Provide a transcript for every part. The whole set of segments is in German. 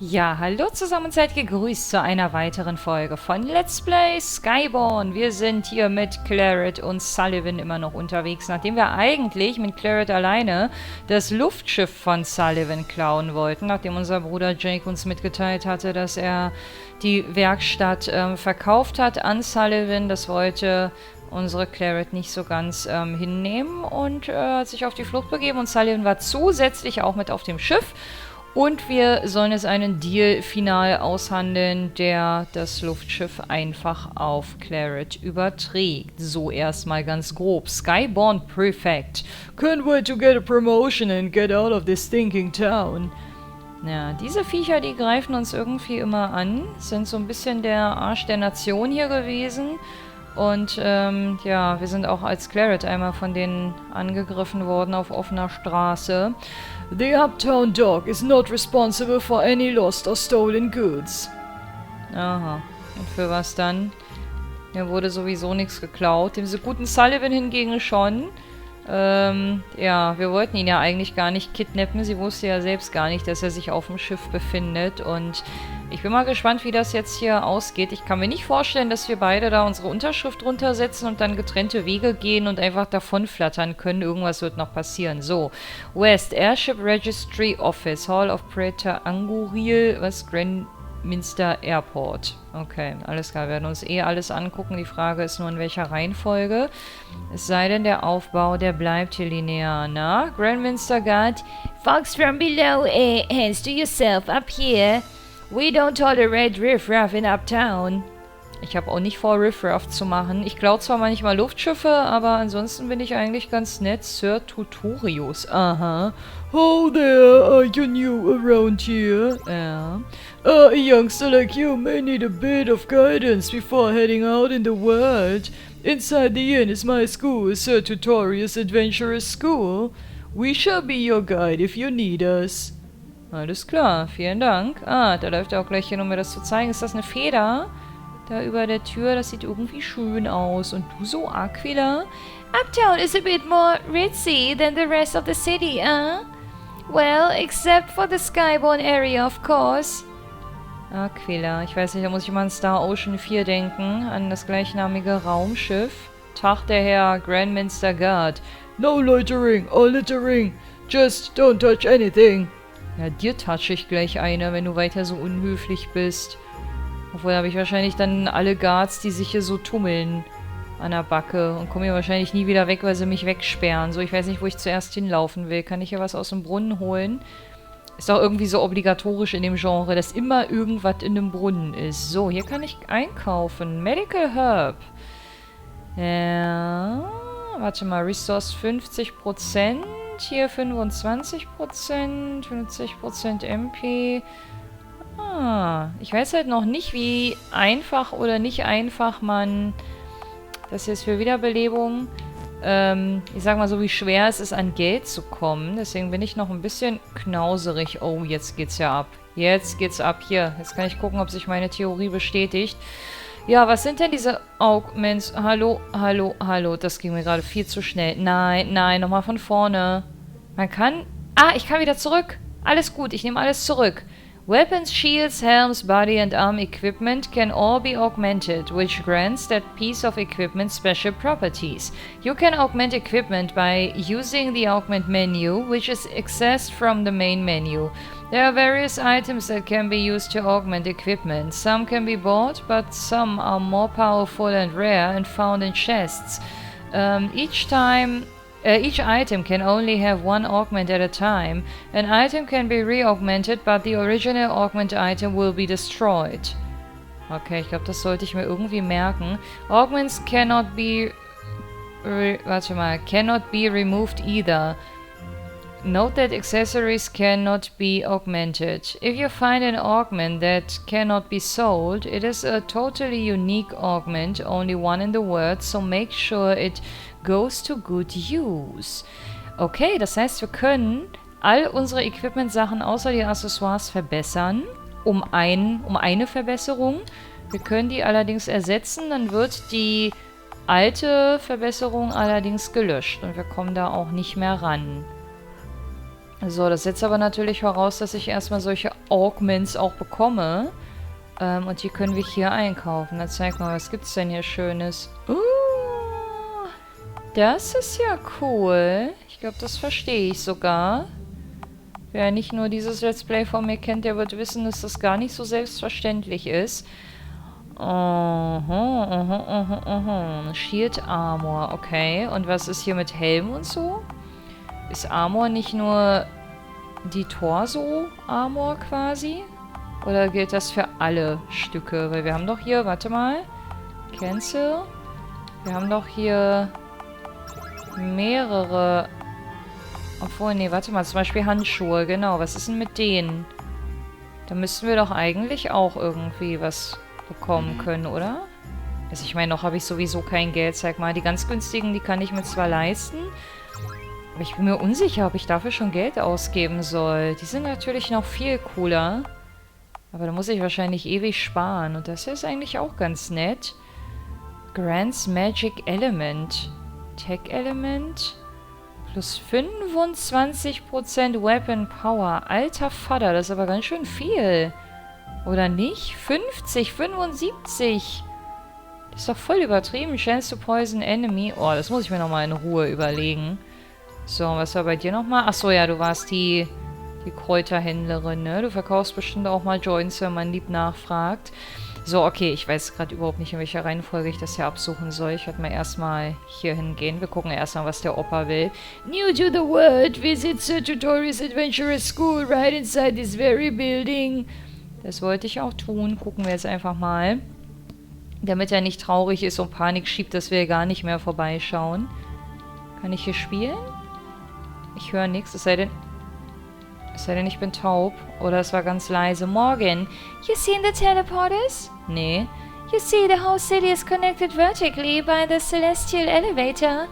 Ja, hallo zusammen und seid gegrüßt zu einer weiteren Folge von Let's Play Skyborn. Wir sind hier mit Claret und Sullivan immer noch unterwegs, nachdem wir eigentlich mit Claret alleine das Luftschiff von Sullivan klauen wollten, nachdem unser Bruder Jake uns mitgeteilt hatte, dass er die Werkstatt verkauft hat an Sullivan. Das wollte unsere Claret nicht so ganz hinnehmen und hat sich auf die Flucht begeben und Sullivan war zusätzlich auch mit auf dem Schiff. Und wir sollen jetzt einen Deal final aushandeln, der das Luftschiff einfach auf Claret überträgt. So erstmal ganz grob. Skyborn Prefect. Can't wait to get a promotion and get out of this stinking town. Ja, diese Viecher, die greifen uns irgendwie immer an. Sind so ein bisschen der Arsch der Nation hier gewesen. Und ja, wir sind auch als Claret einmal von denen angegriffen worden auf offener Straße. The Uptown Dog is not responsible for any lost or stolen goods. Aha. Und für was dann? Mir wurde sowieso nichts geklaut. Dem so guten Sullivan hingegen schon. Ja, wir wollten ihn ja eigentlich gar nicht kidnappen. Sie wusste ja selbst gar nicht, dass er sich auf dem Schiff befindet. Und ich bin mal gespannt, wie das jetzt hier ausgeht. Ich kann mir nicht vorstellen, dass wir beide da unsere Unterschrift runtersetzen und dann getrennte Wege gehen und einfach davonflattern können. Irgendwas wird noch passieren. So, West, Airship Registry Office, Hall of Praetor Anguriel, was Minster Airport. Okay, alles klar. Wir werden uns alles angucken. Die Frage ist nur, in welcher Reihenfolge. Es sei denn, der Aufbau, der bleibt hier linear. Na, Grandminster Guard. Folks from below, hands to yourself up here. We don't tolerate riffraff in Uptown. Ich habe auch nicht vor, riffraff zu machen. Ich klaue zwar manchmal Luftschiffe, aber ansonsten bin ich eigentlich ganz nett. Sir Tutorius. Aha. Oh there, are you new around here? Ja. A youngster like you may need a bit of guidance before heading out in the world. Inside the inn is my school, Sir Tutorius Adventurous School. We shall be your guide if you need us. Alles klar, vielen Dank. Ah, da läuft er auch gleich hin, um mir das zu zeigen. Ist das eine Feder? Da über der Tür, das sieht irgendwie schön aus. Und du so, Aquila? Uptown is a bit more ritzy than the rest of the city, Well, except for the Skyborn area, of course. Aquila, ich weiß nicht, da muss ich mal an Star Ocean 4 denken, an das gleichnamige Raumschiff. Tag der Herr Grandminster Guard. No loitering or littering. Just don't touch anything. Ja, dir touch ich gleich eine, wenn du weiter so unhöflich bist. Obwohl, habe ich wahrscheinlich dann alle Guards, die sich hier so tummeln an der Backe und komme hier wahrscheinlich nie wieder weg, weil sie mich wegsperren. So, ich weiß nicht, wo ich zuerst hinlaufen will. Kann ich hier was aus dem Brunnen holen? Ist doch irgendwie so obligatorisch in dem Genre, dass immer irgendwas in dem Brunnen ist. So, hier kann ich einkaufen. Medical Herb. Ja, warte mal, Resource 50%. Hier 25%, 50% MP. Ah, ich weiß halt noch nicht, wie einfach oder nicht einfach man... Das hier ist für Wiederbelebung. Ich sag mal so, wie schwer es ist, an Geld zu kommen. Deswegen bin ich noch ein bisschen knauserig. Oh, jetzt geht's ja ab. Jetzt geht's ab. Hier, jetzt kann ich gucken, ob sich meine Theorie bestätigt. Ja, was sind denn diese Augments? Hallo, hallo, hallo. Das ging mir gerade viel zu schnell. Nein, nein, nochmal von vorne. Man kann... Ah, ich kann wieder zurück. Alles gut, ich nehme alles zurück. Weapons, shields, helms, body and arm equipment can all be augmented, which grants that piece of equipment special properties. You can augment equipment by using the augment menu, which is accessed from the main menu. There are various items that can be used to augment equipment. Some can be bought, but some are more powerful and rare and found in chests. Each item can only have one augment at a time. An item can be re-augmented, but the original augment item will be destroyed. Okay, ich glaube, das sollte ich mir irgendwie merken. Augments cannot be... cannot be removed either. Note that accessories cannot be augmented. If you find an augment that cannot be sold, it is a totally unique augment, only one in the world, so make sure it goes to good use. Okay, das heißt, wir können all unsere Equipment-Sachen außer die Accessoires verbessern, um eine Verbesserung. Wir können die allerdings ersetzen, dann wird die alte Verbesserung allerdings gelöscht und wir kommen da auch nicht mehr ran. So, das setzt aber natürlich voraus, dass ich erstmal solche Augments auch bekomme. Und die können wir hier einkaufen. Dann zeig mal, was gibt's denn hier Schönes? Das ist ja cool. Ich glaube, das verstehe ich sogar. Wer nicht nur dieses Let's Play von mir kennt, der wird wissen, dass das gar nicht so selbstverständlich ist. Shield Armor, okay. Und was ist hier mit Helm und so? Ist Armor nicht nur die Torso-Armor quasi? Oder gilt das für alle Stücke? Weil wir haben doch hier, warte mal. Cancel. Wir haben doch hier mehrere. Obwohl, nee, warte mal. Zum Beispiel Handschuhe, genau. Was ist denn mit denen? Da müssten wir doch eigentlich auch irgendwie was bekommen können, oder? Also ich meine, noch habe ich sowieso kein Geld. Zeig mal, die ganz günstigen, die kann ich mir zwar leisten. Aber ich bin mir unsicher, ob ich dafür schon Geld ausgeben soll. Die sind natürlich noch viel cooler. Aber da muss ich wahrscheinlich ewig sparen. Und das hier ist eigentlich auch ganz nett. Grants Magic Element. Tech Element. Plus 25% Weapon Power. Alter Vater, das ist aber ganz schön viel. Oder nicht? 50, 75. Das ist doch voll übertrieben. Chance to poison enemy. Oh, das muss ich mir nochmal in Ruhe überlegen. So, was war bei dir nochmal? Achso, ja, du warst die Kräuterhändlerin, ne? Du verkaufst bestimmt auch mal Joints, wenn man lieb nachfragt. So, okay, ich weiß gerade überhaupt nicht, in welcher Reihenfolge ich das hier absuchen soll. Ich werde mal erstmal hier hingehen. Wir gucken erstmal, was der Opa will. New to the world, visit Sir Tutorial's Adventurous School right inside this very building. Das wollte ich auch tun. Gucken wir jetzt einfach mal. Damit er nicht traurig ist und Panik schiebt, dass wir gar nicht mehr vorbeischauen. Kann ich hier spielen? Ich höre nichts, es sei denn, ich bin taub. Oder es war ganz leise. Morgan, you seen the teleporters? Nee. You see, the whole city is connected vertically by the celestial elevator.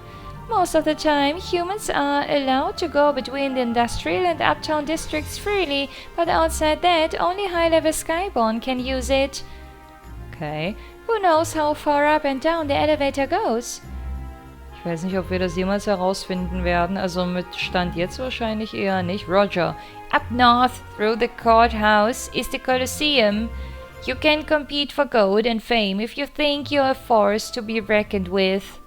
Most of the time, humans are allowed to go between the industrial and uptown districts freely, but outside that, only high-level Skyborn can use it. Okay. Who knows how far up and down the elevator goes? Ich weiß nicht, ob wir das jemals herausfinden werden. Also mit Stand jetzt wahrscheinlich eher nicht. Roger. Up north, through the courthouse, is the Colosseum. You can compete for gold and fame if you think you're a force to be reckoned with.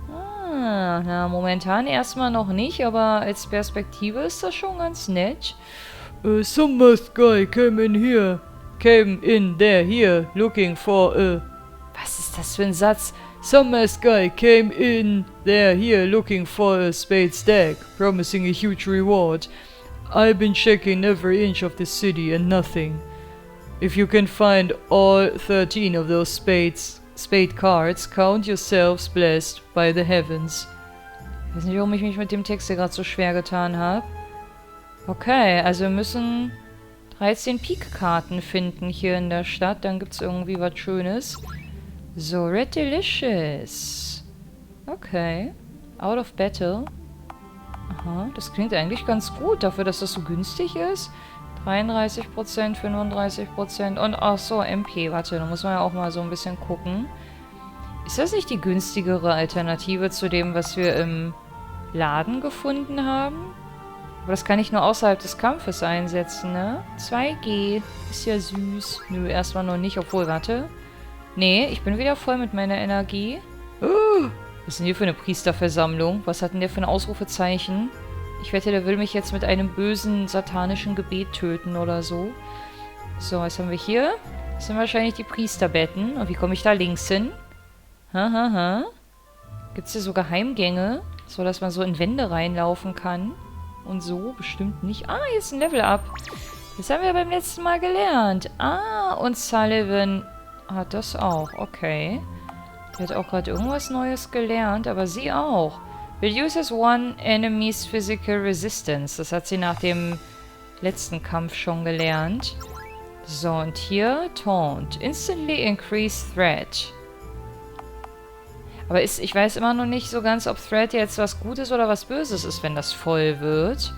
Ah, na, momentan erstmal noch nicht, aber als Perspektive ist das schon ganz nett. Some masked guy came in there, looking for a... Was ist das für ein Satz? Some masked guy came in there here looking for a spade stack, promising a huge reward. I've been checking every inch of the city and nothing. If you can find all 13 of those spade cards, count yourselves blessed by the heavens. Ich weiß nicht, warum ich mich mit dem Text hier gerade so schwer getan habe. Okay, also wir müssen 13 Peak-Karten finden hier in der Stadt. Dann gibt es irgendwie was Schönes. So, Red Delicious. Okay. Out of Battle. Aha, das klingt eigentlich ganz gut, dafür, dass das so günstig ist. 33%, 35% und ach so, MP. Warte, da muss man ja auch mal so ein bisschen gucken. Ist das nicht die günstigere Alternative zu dem, was wir im Laden gefunden haben? Aber das kann ich nur außerhalb des Kampfes einsetzen, ne? 2G. Ist ja süß. Nö, erstmal noch nicht. Obwohl, warte. Nee, ich bin wieder voll mit meiner Energie. Was ist denn hier für eine Priesterversammlung? Was hat denn der für ein Ausrufezeichen? Ich wette, der will mich jetzt mit einem bösen, satanischen Gebet töten oder so. So, was haben wir hier? Das sind wahrscheinlich die Priesterbetten. Und wie komme ich da links hin? Gibt es hier so Geheimgänge? So, dass man so in Wände reinlaufen kann? Und so? Bestimmt nicht. Ah, hier ist ein Level-Up. Das haben wir beim letzten Mal gelernt. Ah, und Sullivan hat das auch. Okay. Die hat auch gerade irgendwas Neues gelernt, aber sie auch. Reduces one enemy's physical resistance. Das hat sie nach dem letzten Kampf schon gelernt. So, und hier Taunt. Instantly increase threat. Aber ich weiß immer noch nicht so ganz, ob Threat jetzt was Gutes oder was Böses ist, wenn das voll wird.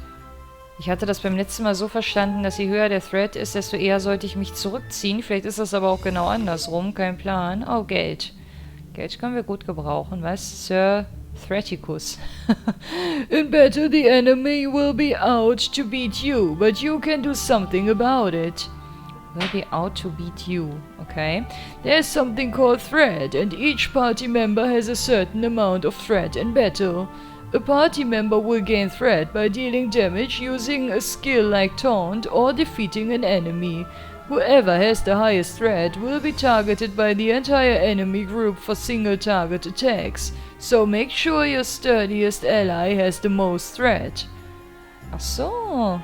Ich hatte das beim letzten Mal so verstanden, dass je höher der Threat ist, desto eher sollte ich mich zurückziehen. Vielleicht ist das aber auch genau andersrum. Kein Plan. Oh, Geld. Geld können wir gut gebrauchen, was? Sir Threaticus. In battle, the enemy will be out to beat you, but you can do something about it. Will be out to beat you. Okay. There's something called threat, and each party member has a certain amount of threat in battle. A party member will gain threat by dealing damage using a skill like taunt or defeating an enemy. Whoever has the highest threat will be targeted by the entire enemy group for single target attacks. So make sure your sturdiest ally has the most threat. Ach so.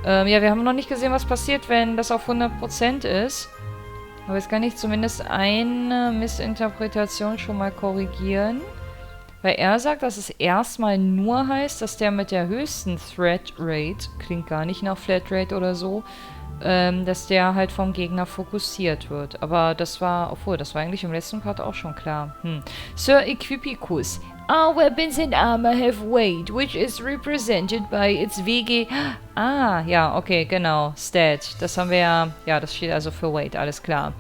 Ja, wir haben noch nicht gesehen, was passiert, wenn das auf 100% ist. Aber jetzt kann ich zumindest eine Missinterpretation schon mal korrigieren. Weil er sagt, dass es erstmal nur heißt, dass der mit der höchsten Threat Rate, klingt gar nicht nach Flatrate oder so, dass der halt vom Gegner fokussiert wird. Aber das war, obwohl, das war eigentlich im letzten Part auch schon klar. Sir Equipicus. Our weapons and armor have weight, which is represented by its VG... Ah, ja, okay, genau. Stat. Das haben wir ja... Ja, das steht also für weight, alles klar.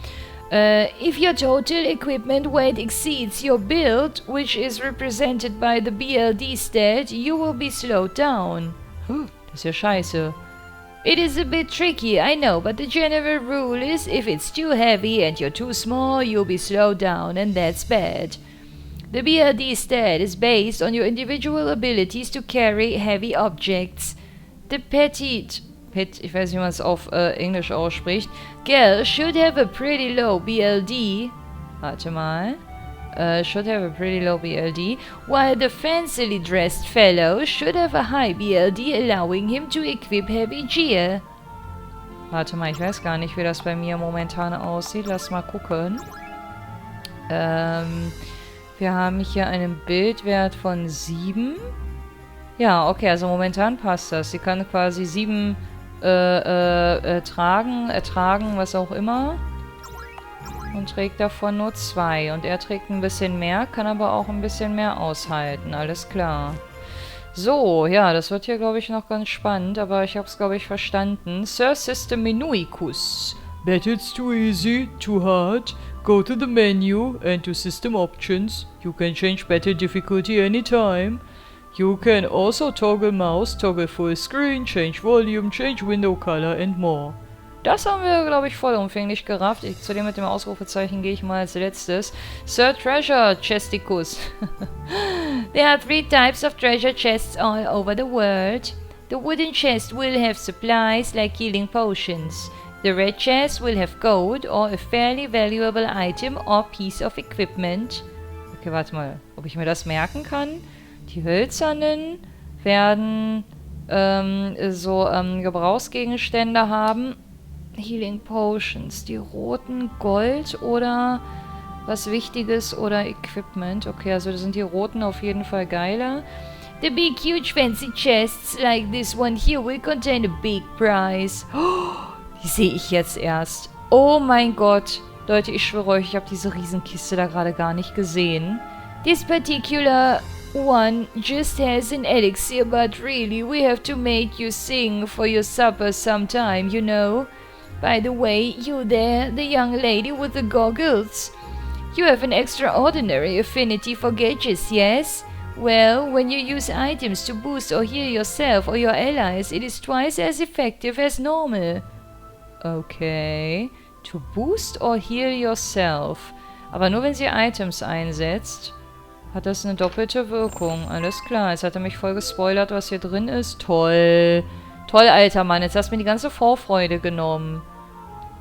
If your total equipment weight exceeds your build, which is represented by the BLD stat, you will be slowed down. Das ist ja scheiße. It is a bit tricky, I know, but the general rule is if it's too heavy and you're too small, you'll be slowed down, and that's bad. The BLD stat is based on your individual abilities to carry heavy objects. The petite, ich weiß nicht, wie man es auf Englisch ausspricht, girl should have a pretty low BLD. Warte mal. Should have a pretty low BLD, while the fancily dressed fellow should have a high BLD, allowing him to equip heavy gear. Warte mal, ich weiß gar nicht, wie das bei mir momentan aussieht. Lass mal gucken. Wir haben hier einen Bildwert von 7. Ja, okay, also momentan passt das. Sie kann quasi 7 ertragen, was auch immer. Und trägt davon nur 2. Und er trägt ein bisschen mehr, kann aber auch ein bisschen mehr aushalten. Alles klar. So, ja, das wird hier, glaube ich, noch ganz spannend. Aber ich habe es, glaube ich, verstanden. Sir System Menuicus. Bet it's too easy, too hard. Go to the menu and to System Options. You can change battle difficulty anytime. You can also toggle mouse, toggle full screen, change volume, change window color and more. Das haben wir, glaube ich, vollumfänglich gerafft. Zu dem mit dem Ausrufezeichen gehe ich mal als letztes. Sir Treasure Chesticus. There are 3 types of treasure chests all over the world. The wooden chest will have supplies like healing potions. The red chest will have gold or a fairly valuable item or piece of equipment. Okay, warte mal, ob ich mir das merken kann? Die hölzernen werden Gebrauchsgegenstände haben. Healing Potions. Die roten Gold oder was Wichtiges oder Equipment. Okay, also sind die roten auf jeden Fall geiler. The big huge fancy chests like this one here will contain a big prize. Oh, die sehe ich jetzt erst. Oh mein Gott. Leute, ich schwöre euch, ich habe diese Riesenkiste da gerade gar nicht gesehen. This particular one just has an elixir, but really we have to make you sing for your supper sometime, you know. By the way, you there, the young lady with the goggles. You have an extraordinary affinity for gadgets, yes? Well, when you use items to boost or heal yourself or your allies, it is twice as effective as normal. Okay. To boost or heal yourself. Aber nur wenn sie Items einsetzt, hat das eine doppelte Wirkung. Alles klar, jetzt hat er mich voll gespoilert, was hier drin ist. Toll. Toll, alter Mann. Jetzt hast du mir die ganze Vorfreude genommen.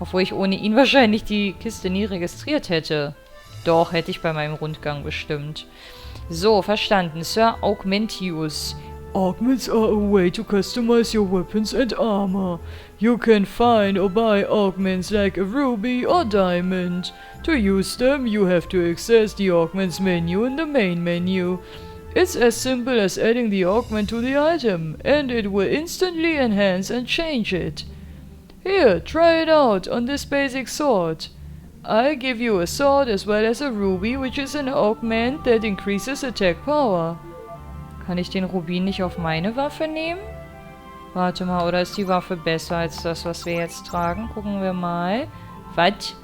Obwohl ich ohne ihn wahrscheinlich die Kiste nie registriert hätte. Doch, hätte ich bei meinem Rundgang bestimmt. So, verstanden. Sir Augmentius. Augments are a way to customize your weapons and armor. You can find or buy augments like a ruby or diamond. To use them, you have to access the augments menu in the main menu. It's as simple as adding the augment to the item, and it will instantly enhance and change it. Here, try it out on this basic sword. I'll give you a sword as well as a ruby, which is an augment that increases attack power. Kann ich den Rubin nicht auf meine Waffe nehmen? Warte mal, oder ist die Waffe besser als das, was wir jetzt tragen? Gucken wir mal. Was?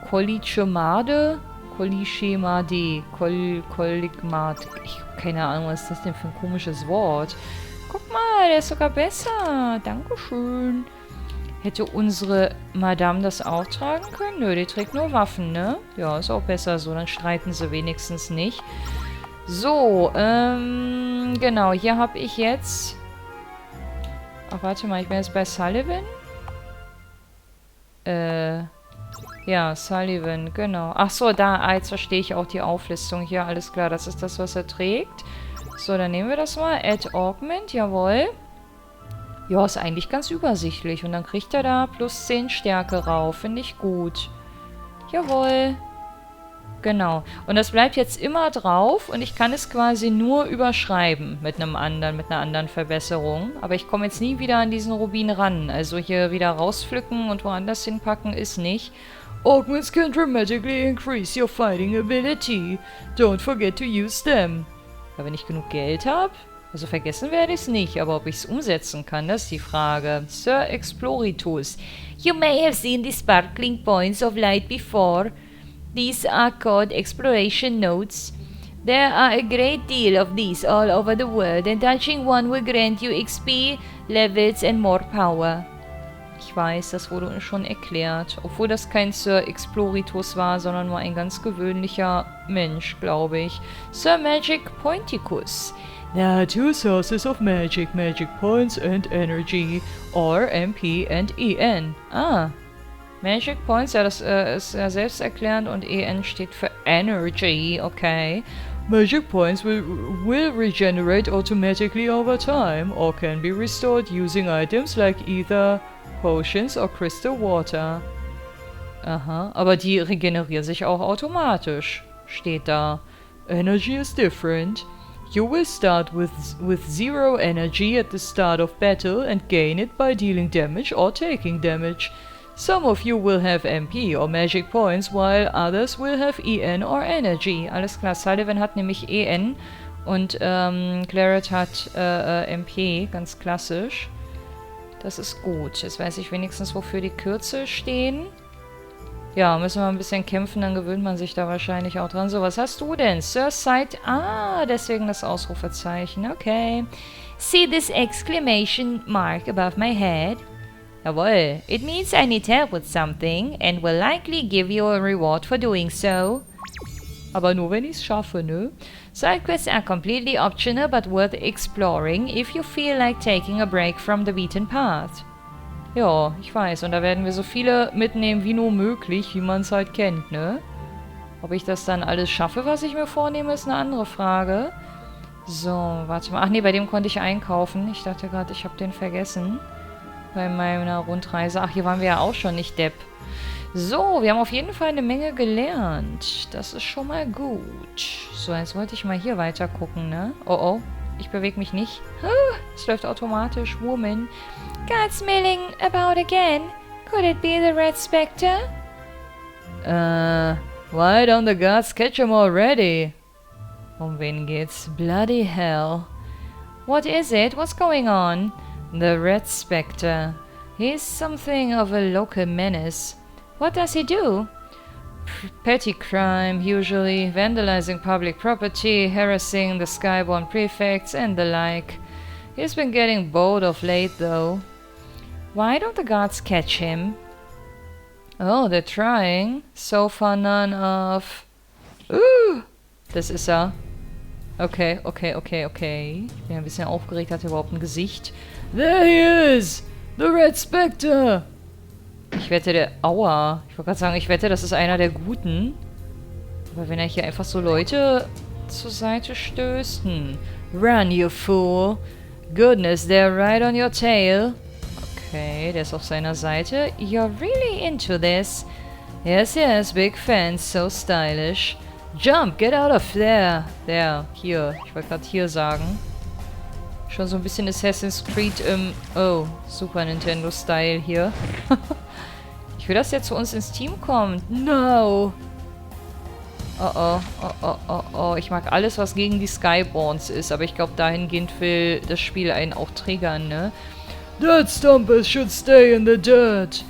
Kollichemade? Kollischema D. Kolligmat. Ich habe keine Ahnung, was ist das denn für ein komisches Wort? Guck mal, der ist sogar besser. Dankeschön. Hätte unsere Madame das auch tragen können? Nö, die trägt nur Waffen, ne? Ja, ist auch besser so. Dann streiten sie wenigstens nicht. So, genau. Hier habe ich jetzt... Ach, warte mal. Ich bin jetzt bei Sullivan. Ja, Sullivan, genau. Ach so, da, jetzt verstehe ich auch die Auflistung hier. Alles klar, das ist das, was er trägt. So, dann nehmen wir das mal. Add Augment, jawohl. Ja, ist eigentlich ganz übersichtlich. Und dann kriegt er da plus 10 Stärke rauf. Finde ich gut. Jawohl. Genau. Und das bleibt jetzt immer drauf. Und ich kann es quasi nur überschreiben mit einer anderen Verbesserung. Aber ich komme jetzt nie wieder an diesen Rubin ran. Also hier wieder rauspflücken und woanders hinpacken ist nicht. Augments can dramatically increase your fighting ability. Don't forget to use them. Ja, wenn ich genug Geld habe... Also vergessen werde ich es nicht, aber ob ich es umsetzen kann, das ist die Frage. Sir Exploritus. You may have seen the sparkling points of light before. These are called exploration notes. There are a great deal of these all over the world, and touching one will grant you XP, Levels and more power. Ich weiß, das wurde uns schon erklärt. Obwohl das kein Sir Exploritus war, sondern nur ein ganz gewöhnlicher Mensch, glaube ich. Sir Magic Pointicus. There are two sources of magic points and energy, or MP and EN. Ah, Magic Points, ja, das ist ja selbsterklärend und EN steht für Energy, okay. Magic Points will regenerate automatically over time, or can be restored using items like either Potions or Crystal Water. Aha, aber die regenerieren sich auch automatisch, steht da. Energy is different. You will start with 0 energy at the start of battle and gain it by dealing damage or taking damage. Some of you will have MP or magic points, while others will have EN or energy. Alles klar, Sullivan hat nämlich EN und Claret hat MP, ganz klassisch. Das ist gut. Jetzt weiß ich wenigstens, wofür die Kürze stehen. Ja, müssen wir ein bisschen kämpfen, dann gewöhnt man sich da wahrscheinlich auch dran. So, was hast du denn? Sir Sight. Ah, deswegen das Ausrufezeichen. Okay. See this exclamation mark above my head? Jawohl. It means I need help with something and will likely give you a reward for doing so. Aber nur, wenn ich es schaffe, ne? Side quests are completely optional but worth exploring if you feel like taking a break from the beaten path. Ja, ich weiß. Und da werden wir so viele mitnehmen wie nur möglich, wie man es halt kennt, ne? Ob ich das dann alles schaffe, was ich mir vornehme, ist eine andere Frage. So, warte mal. Ach nee, bei dem konnte ich einkaufen. Ich dachte gerade, ich habe den vergessen. Bei meiner Rundreise. Ach, hier waren wir ja auch schon, nicht Depp. So, wir haben auf jeden Fall eine Menge gelernt. Das ist schon mal gut. So, jetzt wollte ich mal hier weiter gucken, ne? Oh, oh. Ich bewege mich nicht. Es läuft automatisch. Woman. God's milling about again. Could it be the Red Spectre? Why don't the gods catch him already? Um wen geht's? Bloody hell. What is it? What's going on? The Red Spectre. He's something of a local menace. What does he do? Petty crime, usually. Vandalizing public property, harassing the Skyborn prefects, and the like. He's been getting bored of late, though. Why don't the gods catch him? Oh, they're trying. So far none of... Das ist er. Okay. Ich bin ein bisschen aufgeregt, hat er überhaupt ein Gesicht? There he is! The Red Spectre! Ich wette, Aua. Ich wollte gerade sagen, ich wette, das ist einer der Guten. Aber wenn er hier einfach so Leute zur Seite stößt... Run, you fool! Goodness, they're right on your tail. Okay, der ist auf seiner Seite. You're really into this. Yes, big fans, so stylish. Jump, get out of there. There, hier. Ich wollte gerade hier sagen. Schon so ein bisschen Assassin's Creed im... Oh, Super Nintendo-Style hier. Ich will, dass der zu uns ins Team kommt. No! Oh. Ich mag alles, was gegen die Skyborns ist, aber ich glaube, dahingehend will das Spiel einen auch triggern, ne? That Stumpers should stay in the dirt.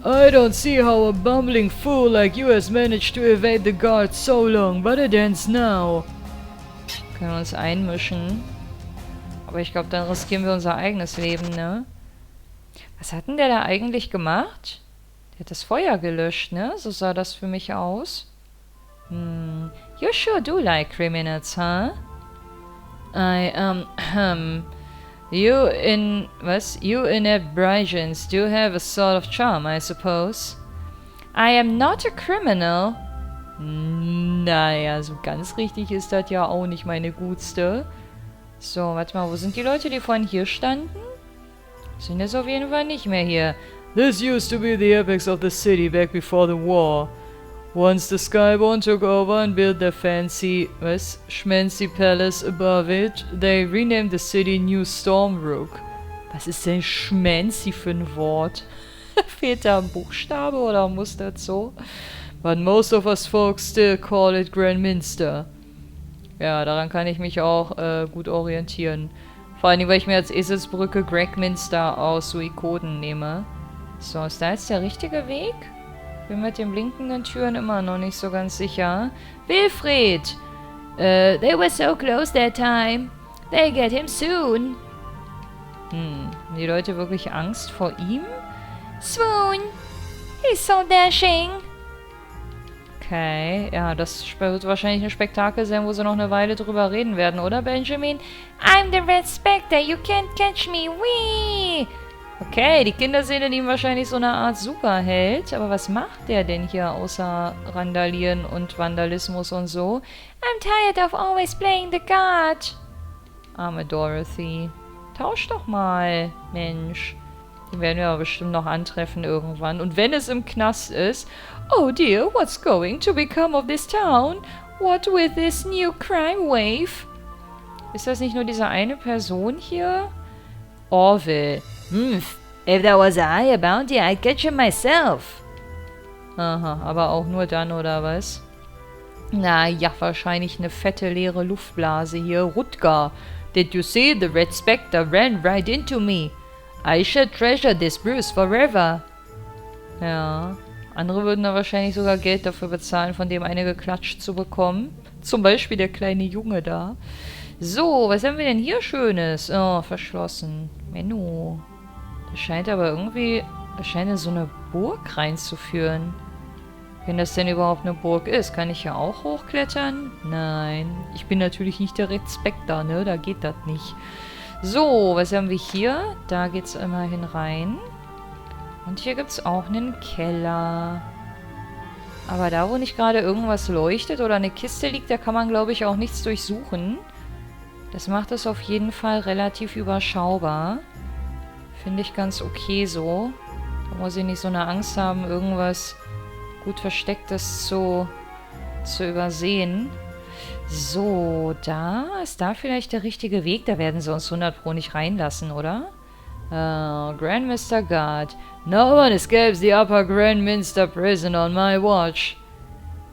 I don't see how a bumbling fool like you has managed to evade the guards so long, but it ends now. Können wir uns einmischen. Aber ich glaube, dann riskieren wir unser eigenes Leben, ne? Was hat denn der da eigentlich gemacht? Der hat das Feuer gelöscht, ne? So sah das für mich aus. You sure do like criminals, huh? You inept Brygians do have a sort of charm, I suppose. I am not a criminal. Naja, so ganz richtig ist das ja auch nicht, meine Gutste. So, warte mal, wo sind die Leute, die vorhin hier standen? Sind jetzt auf jeden Fall nicht mehr hier. This used to be the apex of the city back before the war. Once the Skyborn took over and built their fancy, schmancy palace above it, they renamed the city New Stormbrook. Was ist denn schmancy für ein Wort? Fehlt da ein Buchstabe oder muss das so? But most of us folks still call it Grandminster. Ja, daran kann ich mich auch gut orientieren. Vor allem, weil ich mir als Eselsbrücke Grandminster aus Suikoden nehme. So, ist da jetzt der richtige Weg? Bin mit den blinkenden Türen immer noch nicht so ganz sicher. Wilfried! They were so close that time. They'll get him soon. Haben die Leute wirklich Angst vor ihm? Swoon! He's so dashing! Okay, ja, das wird wahrscheinlich ein Spektakel sein, wo sie noch eine Weile drüber reden werden, oder, Benjamin? I'm the Red Spectre, you can't catch me, wee! Okay, die Kinder sehen in ihm wahrscheinlich so eine Art Superheld. Aber was macht der denn hier außer Randalieren und Vandalismus und so? I'm tired of always playing the guard. Arme Dorothy. Tausch doch mal, Mensch. Den werden wir aber bestimmt noch antreffen irgendwann. Und wenn es im Knast ist... Oh dear, what's going to become of this town? What with this new crime wave? Ist das nicht nur diese eine Person hier? Orville. If there was a higher bounty, I'd catch him myself. Aha, aber auch nur dann, oder was? Na ja, wahrscheinlich eine fette leere Luftblase hier. Rutger, did you see? The Red Spectre ran right into me. I shall treasure this bruise forever. Ja, andere würden da wahrscheinlich sogar Geld dafür bezahlen, von dem eine geklatscht zu bekommen. Zum Beispiel der kleine Junge da. So, was haben wir denn hier Schönes? Oh, verschlossen. Menü. Das scheint aber irgendwie... Das scheint in so eine Burg reinzuführen. Wenn das denn überhaupt eine Burg ist. Kann ich hier auch hochklettern? Nein. Ich bin natürlich nicht der Red Spectre, ne? Da geht das nicht. So, was haben wir hier? Da geht's immerhin rein. Und hier gibt's auch einen Keller. Aber da, wo nicht gerade irgendwas leuchtet oder eine Kiste liegt, da kann man, glaube ich, auch nichts durchsuchen. Das macht es auf jeden Fall relativ überschaubar. Finde ich ganz okay so. Da muss ich nicht so eine Angst haben, irgendwas gut Verstecktes zu übersehen. So, da ist da vielleicht der richtige Weg. Da werden sie uns 100 Pro nicht reinlassen, oder? Grand Mr. Guard. No one escapes the upper Grandminster prison on my watch.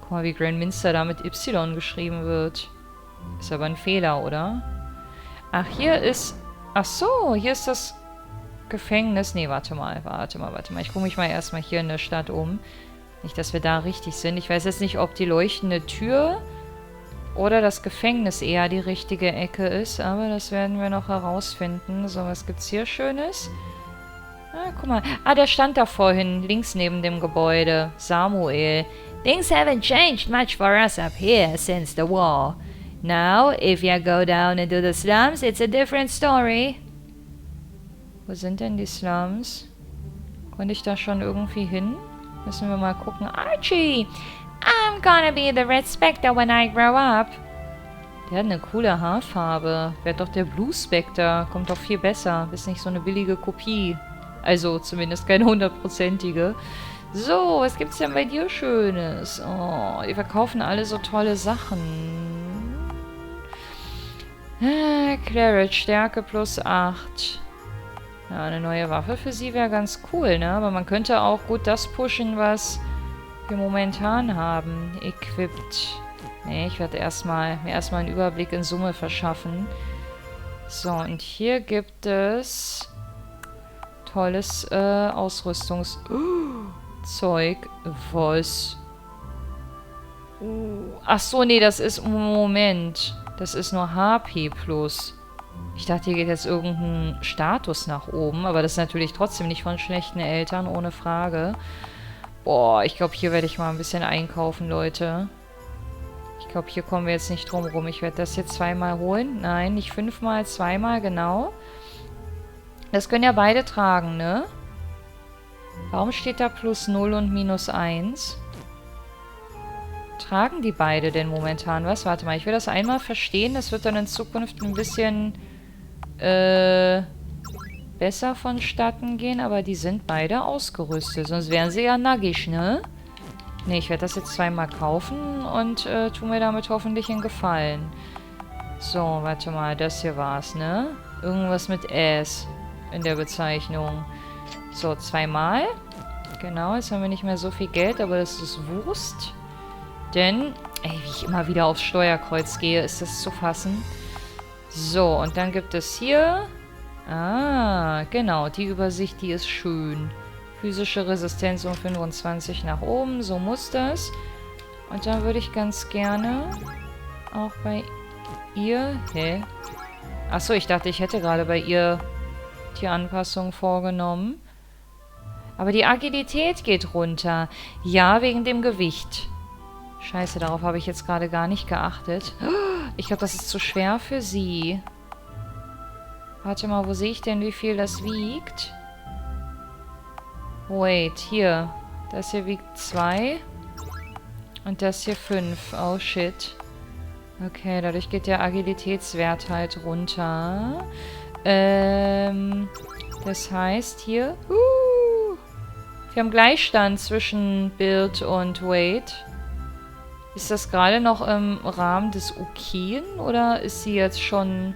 Guck mal, wie Grandminster da mit Y geschrieben wird. Ist aber ein Fehler, oder? Ach, hier ist... Ach so, hier ist das Gefängnis. Nee, warte mal. Ich gucke mich mal erstmal hier in der Stadt um. Nicht, dass wir da richtig sind. Ich weiß jetzt nicht, ob die leuchtende Tür oder das Gefängnis eher die richtige Ecke ist, aber das werden wir noch herausfinden. So, was gibt's hier Schönes? Ah, guck mal. Ah, der stand da vorhin, links neben dem Gebäude. Samuel. Things haven't changed much for us up here since the war. Now, if you go down into the slums, it's a different story. Wo sind denn die Slums? Konnte ich da schon irgendwie hin? Müssen wir mal gucken. Archie! I'm gonna be the Red Spectre when I grow up. Der hat eine coole Haarfarbe. Wäre doch der Blue Spectre. Kommt doch viel besser. Ist nicht so eine billige Kopie. Also zumindest keine 100%ige. So, was gibt's denn bei dir Schönes? Oh, die verkaufen alle so tolle Sachen. Claret, Stärke plus 8. Ja, eine neue Waffe für sie wäre ganz cool, ne? Aber man könnte auch gut das pushen, was wir momentan haben. Equipped. Ne, ich werde mir erstmal einen Überblick in Summe verschaffen. So, und hier gibt es tolles Ausrüstungszeug. Was? Ach so, nee, das ist... Moment. Das ist nur HP plus. Ich dachte, hier geht jetzt irgendein Status nach oben. Aber das ist natürlich trotzdem nicht von schlechten Eltern, ohne Frage. Boah, ich glaube, hier werde ich mal ein bisschen einkaufen, Leute. Ich glaube, hier kommen wir jetzt nicht drum rum. Ich werde das jetzt zweimal holen. Nein, nicht 5-mal, 2-mal, genau. Das können ja beide tragen, ne? Warum steht da plus 0 und minus 1? Tragen die beide denn momentan was? Warte mal, ich will das einmal verstehen. Das wird dann in Zukunft ein bisschen besser vonstatten gehen. Aber die sind beide ausgerüstet. Sonst wären sie ja nackig, ne? Ne, ich werde das jetzt zweimal kaufen und tu mir damit hoffentlich einen Gefallen. So, warte mal, das hier war's, ne? Irgendwas mit S in der Bezeichnung. So, zweimal. Genau, jetzt haben wir nicht mehr so viel Geld, aber das ist Wurst. Denn, ey, wie ich immer wieder aufs Steuerkreuz gehe, ist das zu fassen. So, und dann gibt es hier... Ah, genau, die Übersicht, die ist schön. Physische Resistenz um 25 nach oben, so muss das. Und dann würde ich ganz gerne auch bei ihr... Hä? Achso, ich dachte, ich hätte gerade bei ihr die Anpassung vorgenommen. Aber die Agilität geht runter. Ja, wegen dem Gewicht. Scheiße, darauf habe ich jetzt gerade gar nicht geachtet. Ich glaube, das ist zu schwer für sie. Warte mal, wo sehe ich denn, wie viel das wiegt? Wait, hier. Das hier wiegt 2. Und das hier 5. Oh, shit. Okay, dadurch geht der Agilitätswert halt runter. Das heißt hier... wir haben Gleichstand zwischen Build und Weight. Ist das gerade noch im Rahmen des Okayen oder ist sie jetzt schon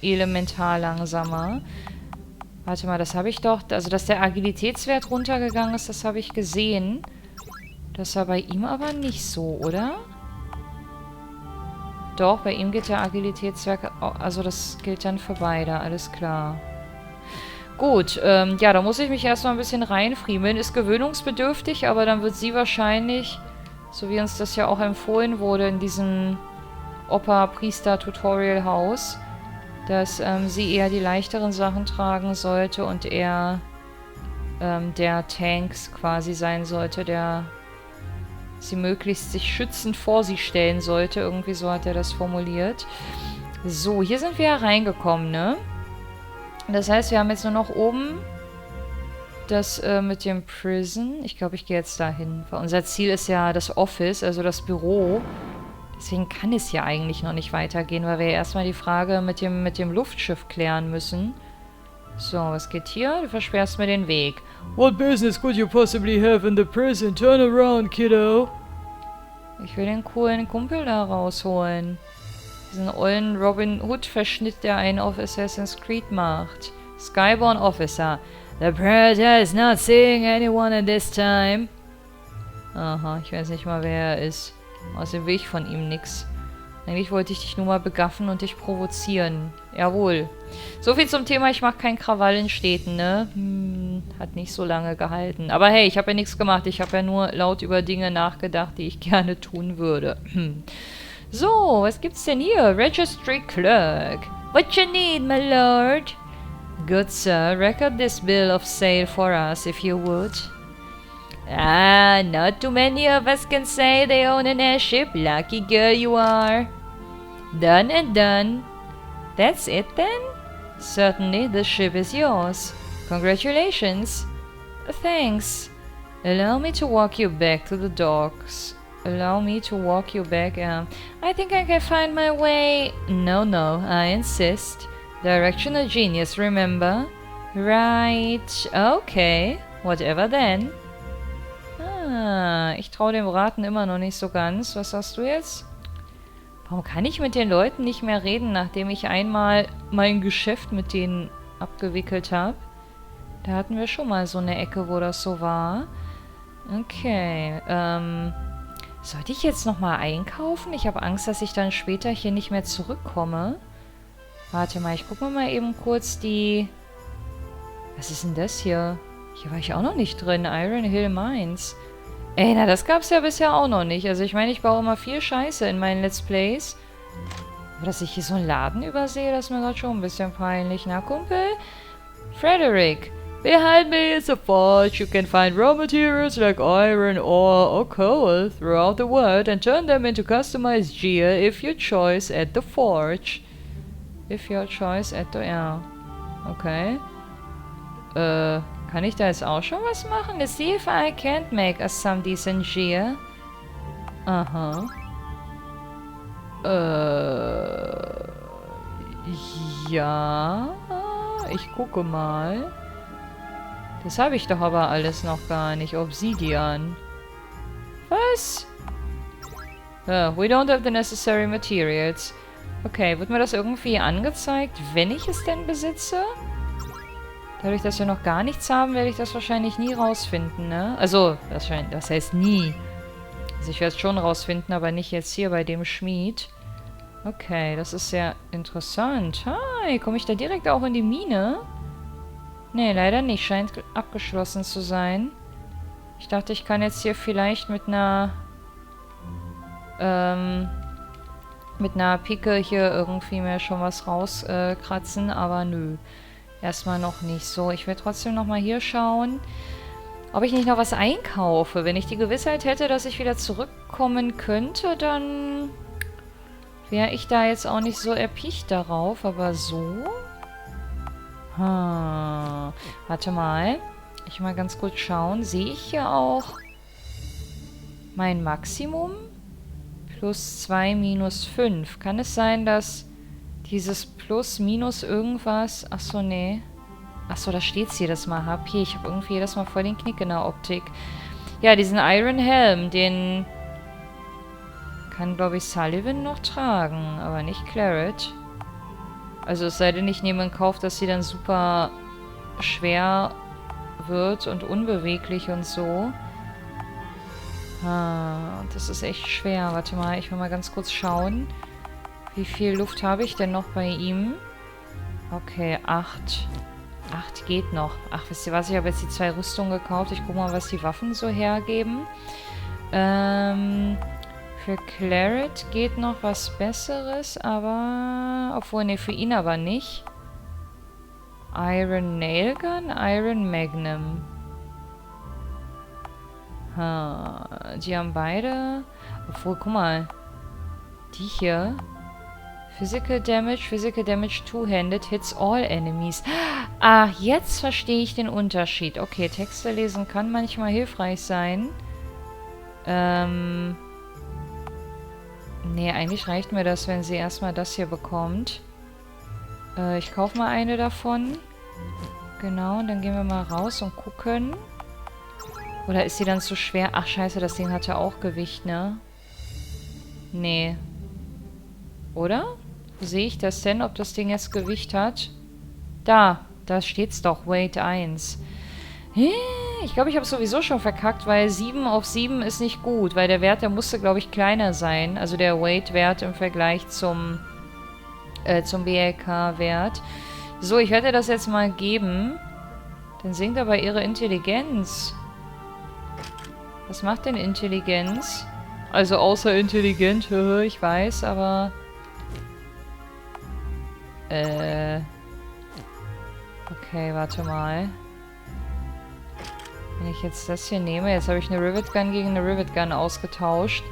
elementar langsamer? Warte mal, das habe ich doch... Also, dass der Agilitätswert runtergegangen ist, das habe ich gesehen. Das war bei ihm aber nicht so, oder? Doch, bei ihm geht der Agilitätswert... Also, das gilt dann für beide, alles klar. Gut, ja, da muss ich mich erstmal ein bisschen reinfriemeln. Ist gewöhnungsbedürftig, aber dann wird sie wahrscheinlich, so wie uns das ja auch empfohlen wurde in diesem Opa-Priester-Tutorial-Haus, dass sie eher die leichteren Sachen tragen sollte und er der Tanks quasi sein sollte, der sie möglichst sich schützend vor sie stellen sollte. Irgendwie so hat er das formuliert. So, hier sind wir ja reingekommen, ne? Das heißt, wir haben jetzt nur noch oben das mit dem Prison. Ich glaube, ich gehe jetzt dahin. Weil unser Ziel ist ja das Office, also das Büro. Deswegen kann es ja eigentlich noch nicht weitergehen, weil wir ja erstmal die Frage mit dem Luftschiff klären müssen. So, was geht hier? Du versperrst mir den Weg. What business could you possibly have in the prison? Turn around, kiddo. Ich will den coolen Kumpel da rausholen. Diesen ollen Robin Hood-Verschnitt, der einen auf Assassin's Creed macht. Skyborn Officer. The Predator is not seeing anyone at this time. Aha, ich weiß nicht mal, wer er ist. Außerdem will ich von ihm nix. Eigentlich wollte ich dich nur mal begaffen und dich provozieren. Jawohl. So viel zum Thema, ich mache keinen Krawall in Städten, ne? Hat nicht so lange gehalten. Aber hey, ich habe ja nichts gemacht. Ich habe ja nur laut über Dinge nachgedacht, die ich gerne tun würde. So, was gibt's denn hier? Registry Clerk. What you need, my lord? Good sir, record this bill of sale for us, if you would. Ah, not too many of us can say they own an airship. Lucky girl you are. Done and done. That's it then? Certainly, the ship is yours. Congratulations. Thanks. Allow me to walk you back to the docks. Allow me to walk you back. I think I can find my way. No, I insist. Directional genius, remember? Right. Okay. Whatever then. Ah, ich traue dem Raten immer noch nicht so ganz. Was sagst du jetzt? Warum kann ich mit den Leuten nicht mehr reden, nachdem ich einmal mein Geschäft mit denen abgewickelt habe? Da hatten wir schon mal so eine Ecke, wo das so war. Okay, sollte ich jetzt nochmal einkaufen? Ich habe Angst, dass ich dann später hier nicht mehr zurückkomme. Warte mal, ich gucke mir mal eben kurz die Was ist denn das hier? Hier war ich auch noch nicht drin. Iron Hill Mines. Ey, na, das gab's ja bisher auch noch nicht. Also ich meine, ich baue immer viel Scheiße in meinen Let's Plays. Aber dass ich hier so einen Laden übersehe, das ist mir gerade schon ein bisschen peinlich. Na, Kumpel? Frederick. Behind me is a forge. You can find raw materials like iron, ore, or coal throughout the world and turn them into customized gear if you choose at the forge. If your choice at the... Ja. Okay. Kann ich da jetzt auch schon was machen? Let's see if I can't make us some decent gear. Aha. Ja. Ich gucke mal. Das habe ich doch aber alles noch gar nicht. Obsidian. Was? We don't have the necessary materials. Okay, wird mir das irgendwie angezeigt, wenn ich es denn besitze? Dadurch, dass wir noch gar nichts haben, werde ich das wahrscheinlich nie rausfinden, ne? Also, das heißt nie. Also ich werde es schon rausfinden, aber nicht jetzt hier bei dem Schmied. Okay, das ist sehr interessant. Hi, komme ich da direkt auch in die Mine? Nee, leider nicht. Scheint abgeschlossen zu sein. Ich dachte, ich kann jetzt hier vielleicht mit einer Picke hier irgendwie mir schon was rauskratzen, aber nö. Erstmal noch nicht. So, ich werde trotzdem nochmal hier schauen, ob ich nicht noch was einkaufe. Wenn ich die Gewissheit hätte, dass ich wieder zurückkommen könnte, dann wäre ich da jetzt auch nicht so erpicht darauf. Aber so? Warte mal. Ich mal ganz kurz schauen. Sehe ich hier auch mein Maximum? Plus 2, minus 5. Kann es sein, dass dieses Plus, Minus irgendwas... Achso, nee. Achso, da steht's jedes Mal. HP. Ich habe irgendwie jedes Mal voll den Knick in der Optik. Ja, diesen Iron Helm, den kann, glaube ich, Sullivan noch tragen, aber nicht Claret. Also es sei denn, ich nehme in Kauf, dass sie dann super schwer wird und unbeweglich und so. Das ist echt schwer. Warte mal, ich will mal ganz kurz schauen. Wie viel Luft habe ich denn noch bei ihm? Okay, 8. 8 geht noch. Ach, wisst ihr was? Ich habe jetzt die 2 Rüstungen gekauft. Ich gucke mal, was die Waffen so hergeben. Für Claret geht noch was Besseres, aber... Obwohl, ne, für ihn aber nicht. Iron Nailgun, Iron Magnum. Die haben beide... Obwohl, guck mal. Die hier... Physical Damage Two-Handed, hits all enemies. Ah, jetzt verstehe ich den Unterschied. Okay, Texte lesen kann manchmal hilfreich sein. Nee, eigentlich reicht mir das, wenn sie erstmal das hier bekommt. Ich kaufe mal eine davon. Genau, und dann gehen wir mal raus und gucken. Oder ist sie dann zu schwer? Ach, scheiße, das Ding hatte auch Gewicht, ne? Nee. Oder? Wo sehe ich das denn, ob das Ding jetzt Gewicht hat? Da steht's doch. Weight 1. Ich glaube, ich habe sowieso schon verkackt, weil 7 auf 7 ist nicht gut, weil der Wert, der musste, glaube ich, kleiner sein. Also der Weight-Wert im Vergleich zum BLK-Wert. So, ich werde das jetzt mal geben. Dann sinkt aber ihre Intelligenz. Was macht denn Intelligenz? Also außer intelligent, ich weiß, aber... Okay, warte mal. Wenn ich jetzt das hier nehme, jetzt habe ich eine Rivet Gun gegen eine Rivet Gun ausgetauscht.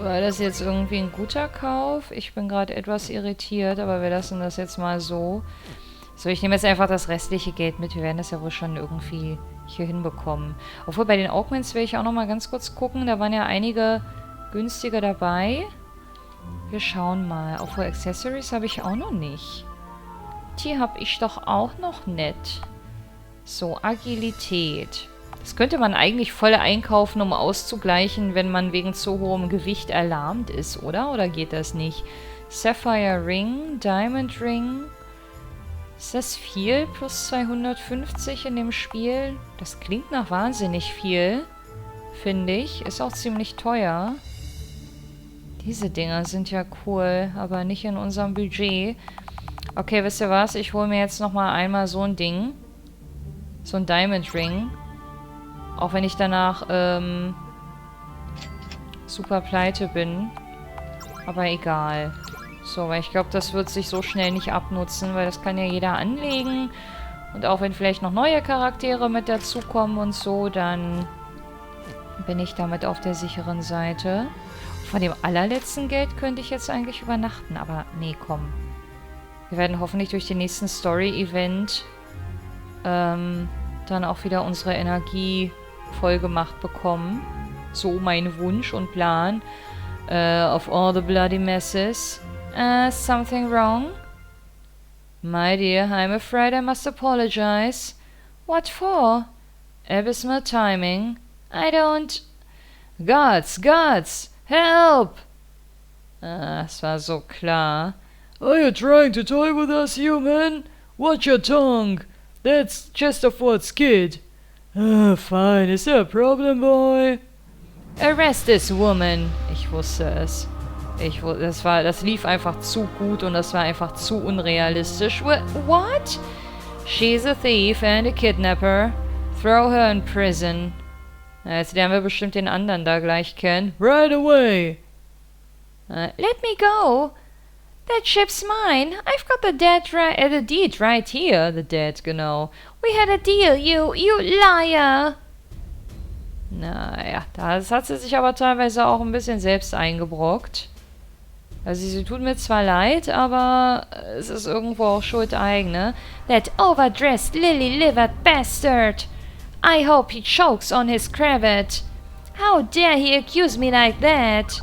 War das jetzt irgendwie ein guter Kauf? Ich bin gerade etwas irritiert, aber wir lassen das jetzt mal so. So, ich nehme jetzt einfach das restliche Geld mit. Wir werden das ja wohl schon irgendwie hier hinbekommen. Obwohl, bei den Augments will ich auch noch mal ganz kurz gucken. Da waren ja einige günstige dabei. Wir schauen mal. Obwohl, Accessories habe ich auch noch nicht. Die habe ich doch auch noch nicht. So, Agilität. Das könnte man eigentlich voll einkaufen, um auszugleichen, wenn man wegen zu hohem Gewicht erlahmt ist, oder? Oder geht das nicht? Sapphire Ring, Diamond Ring. Ist das viel? Plus 250 in dem Spiel? Das klingt nach wahnsinnig viel, finde ich. Ist auch ziemlich teuer. Diese Dinger sind ja cool, aber nicht in unserem Budget. Okay, wisst ihr was? Ich hole mir jetzt nochmal einmal so ein Ding. So ein Diamond Ring. Auch wenn ich danach, super pleite bin. Aber egal. So, weil ich glaube, das wird sich so schnell nicht abnutzen, weil das kann ja jeder anlegen. Und auch wenn vielleicht noch neue Charaktere mit dazukommen und so, dann bin ich damit auf der sicheren Seite. Von dem allerletzten Geld könnte ich jetzt eigentlich übernachten, aber nee, komm. Wir werden hoffentlich durch den nächsten Story-Event dann auch wieder unsere Energie voll gemacht bekommen. So mein Wunsch und Plan. Of all the bloody messes. Something wrong? My dear, I'm afraid I must apologize. What for? Abysmal timing. I don't... Gods! Help! Es war so klar. Are you trying to toy with us, human? Watch your tongue. That's Chesterford's kid. Fine. Is there a problem, boy? Arrest this woman. Ich wusste es. Das lief einfach zu gut und das war einfach zu unrealistisch. What? She's a thief and a kidnapper. Throw her in prison. Jetzt lernen wir bestimmt den anderen da gleich kennen. Right away. Let me go. That ship's mine. I've got the deed right here. The deed, genau. We had a deal, you liar. Naja, das hat sie sich aber teilweise auch ein bisschen selbst eingebrockt. Also sie tut mir zwar leid, aber es ist irgendwo auch schuldeigene. That overdressed lily-livered bastard. I hope he chokes on his cravat. How dare he accuse me like that?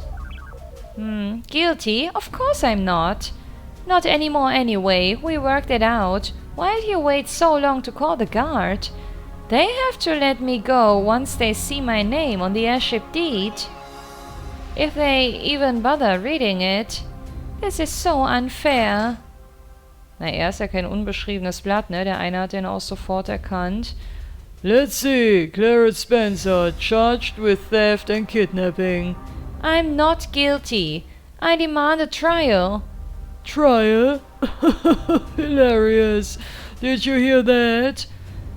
Guilty? Of course I'm not. Not anymore anyway. We worked it out. Why'd you wait so long to call the guard? They have to let me go once they see my name on the airship deed. If they even bother reading it. This is so unfair. Na, er ist ja kein unbeschriebenes Blatt, ne? Der eine hat den auch sofort erkannt. Let's see. Claret Spencer, charged with theft and kidnapping. I'm not guilty. I demand a trial. Trial? Hilarious. Did you hear that?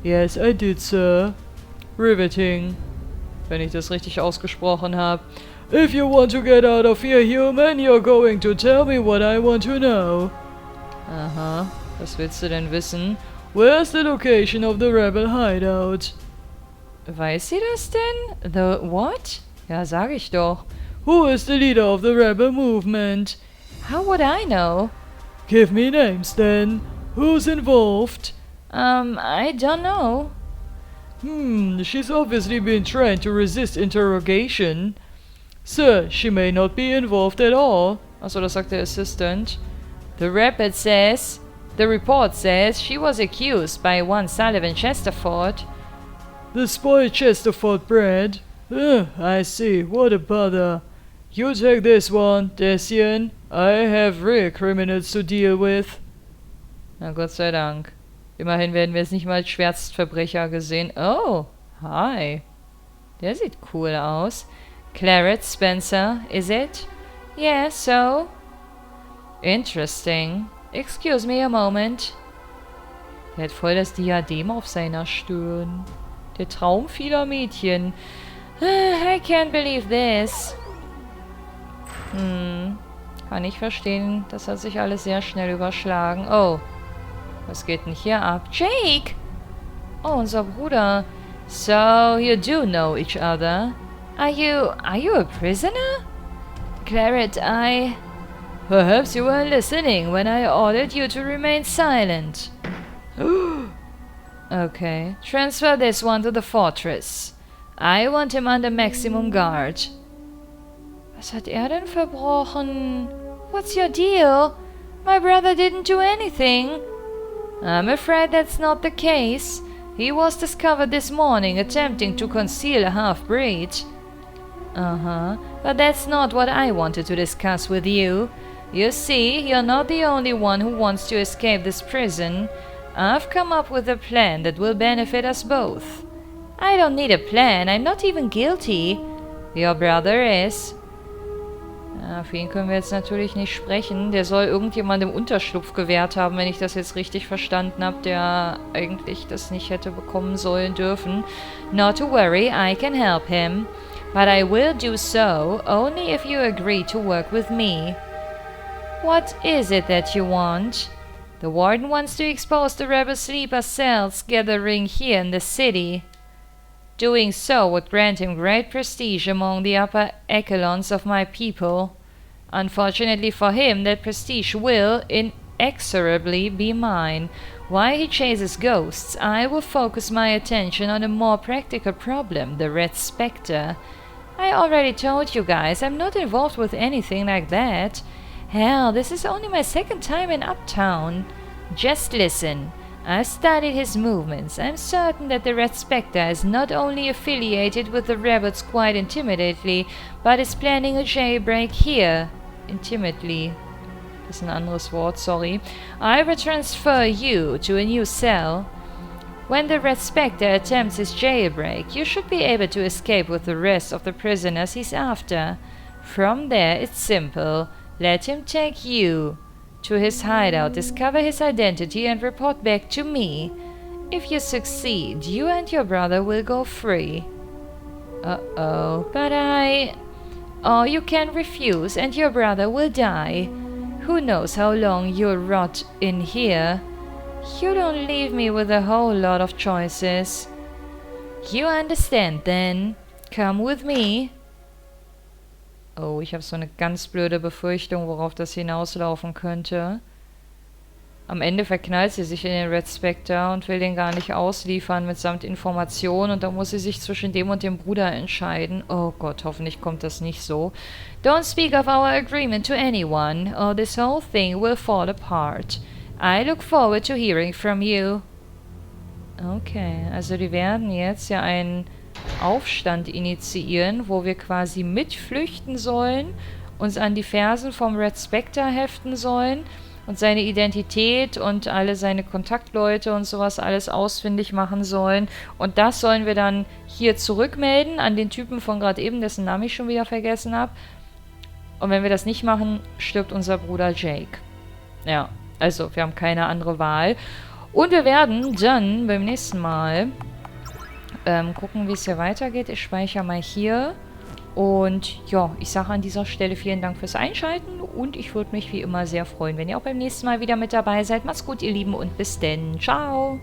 Yes, I did, sir. Riveting. Wenn ich das richtig ausgesprochen habe. If you want to get out of here, human, you're going to tell me what I want to know. Aha, was willst du denn wissen? Where's the location of the rebel hideout? Weiß sie das denn? The what? Ja, sag ich doch. Who is the leader of the rebel movement? How would I know? Give me names then. Who's involved? I don't know. She's obviously been trained to resist interrogation. Sir, she may not be involved at all. Achso, das sagt der Assistant. The report says she was accused by one Sullivan Chesterford. The spoiled Chesterford bred? I see. What a bother. You take this one, Decian. I have real criminals to deal with. Na, Gott sei Dank. Immerhin werden wir jetzt nicht mal als Schwerstverbrecher gesehen. Oh, hi. Der sieht cool aus. Claret Spencer, is it? Yeah, so. Interesting. Excuse me a moment. Der hat voll das Diadem auf seiner Stirn. Der Traum vieler Mädchen. I can't believe this. Kann ich verstehen. Das hat sich alles sehr schnell überschlagen. Oh. Was geht denn hier ab? Jake! Oh, unser Bruder. So, you do know each other. Are you a prisoner? Claret, Perhaps you weren't listening when I ordered you to remain silent. Okay. Transfer this one to the fortress. I want him under maximum guard. Was hat er denn verbrochen? What's your deal? My brother didn't do anything. I'm afraid that's not the case. He was discovered this morning attempting to conceal a half-breed. But that's not what I wanted to discuss with you. You see, you're not the only one who wants to escape this prison. I've come up with a plan that will benefit us both. I don't need a plan, I'm not even guilty. Your brother is. Ja, für ihn können wir jetzt natürlich nicht sprechen. Der soll irgendjemandem Unterschlupf gewährt haben, wenn ich das jetzt richtig verstanden habe, der eigentlich das nicht hätte bekommen sollen dürfen. Not to worry, I can help him. But I will do so only if you agree to work with me. What is it that you want? The warden wants to expose the rebel sleeper cells gathering here in the city. Doing so would grant him great prestige among the upper echelons of my people. Unfortunately for him, that prestige will inexorably be mine. While he chases ghosts, I will focus my attention on a more practical problem, the Red Spectre. I already told you guys, I'm not involved with anything like that. Hell, this is only my second time in Uptown. Just listen. I've studied his movements. I'm certain that the Red Spectre is not only affiliated with the rebels quite intimately, but is planning a jailbreak here. Intimately. Das ist ein anderes Wort, sorry. I will transfer you to a new cell. When the Red Spectre attempts his jailbreak, you should be able to escape with the rest of the prisoners he's after. From there, it's simple. Let him take you to his hideout, discover his identity, and report back to me. If you succeed, you and your brother will go free. Uh-oh. But Oh, you can refuse, and your brother will die. Who knows how long you'll rot in here. You don't leave me with a whole lot of choices. You understand, then. Come with me. Oh, ich habe so eine ganz blöde Befürchtung, worauf das hinauslaufen könnte. Am Ende verknallt sie sich in den Red Spectre und will den gar nicht ausliefern mitsamt Informationen und da muss sie sich zwischen dem und dem Bruder entscheiden. Oh Gott, hoffentlich kommt das nicht so. Don't speak of our agreement to anyone, or this whole thing will fall apart. I look forward to hearing from you. Okay, also die werden jetzt ja einen Aufstand initiieren, wo wir quasi mitflüchten sollen, uns an die Fersen vom Red Spectre heften sollen und seine Identität und alle seine Kontaktleute und sowas alles ausfindig machen sollen. Und das sollen wir dann hier zurückmelden an den Typen von gerade eben, dessen Namen ich schon wieder vergessen habe. Und wenn wir das nicht machen, stirbt unser Bruder Jake. Ja, also wir haben keine andere Wahl. Und wir werden dann beim nächsten Mal gucken, wie es hier weitergeht. Ich speichere mal hier. Und ja, ich sage an dieser Stelle vielen Dank fürs Einschalten. Und ich würde mich wie immer sehr freuen, wenn ihr auch beim nächsten Mal wieder mit dabei seid. Macht's gut, ihr Lieben, und bis denn. Ciao!